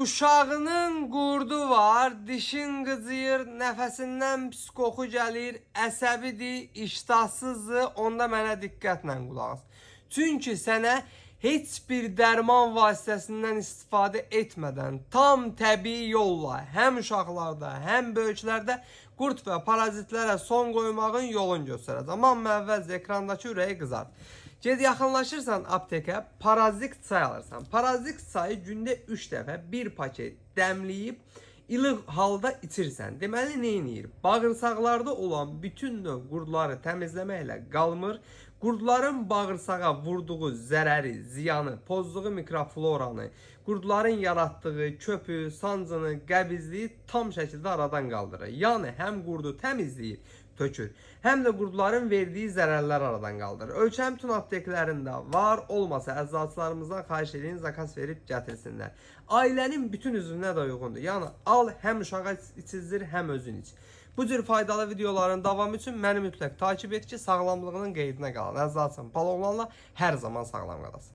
Uşağının qurdu var, dişin qızıyır, nəfəsindən pis qoxu gəlir, əsəbidir, iştahsızdır, onda mənə diqqətlə qulaq as. Çünki sənə heç bir dərman vasitəsindən istifadə etmədən tam təbii yolla həm uşaqlarda, həm böyüklərdə qurd və parazitlərə son qoymağın yolunu göstərəcəm. Amma əvvəlcə ekrandakı ürəyi qızart. Ged yaxınlaşırsan aptekə, parazit çay alırsan. Parazit çayı gündə 3 dəfə bir paket dəmləyib ilıq halda içirsən. Deməli nə edir? Bağırsaqlarda olan bütün növ qurdları təmizləməklə qalmır. Qurdların bağırsağa vurduğu zərəri, ziyanı, pozduğu mikrofloranı, qurdların yaratdığı köpü, sancını, qəbizliyi tam şəkildə aradan qaldırır. Yəni həm qurdu təmizləyir, tökür, həm də qurdların verdiyi zərərlər aradan qaldırır. Ölkənin bütün apteklərində var, olmasa əczacılarımızdan xahiş edin, zakas verib gətirsinlər. Ailənin bütün üzvünə də uyğundur. Yəni al, həm uşağa içizdir, həm özün iç. Bu cür faydalı videoların davamı üçün məni mütləq takip et ki, sağlamlığının qeydinə qalan. Əzzacım, Palovlanla hər zaman sağlam qalasın.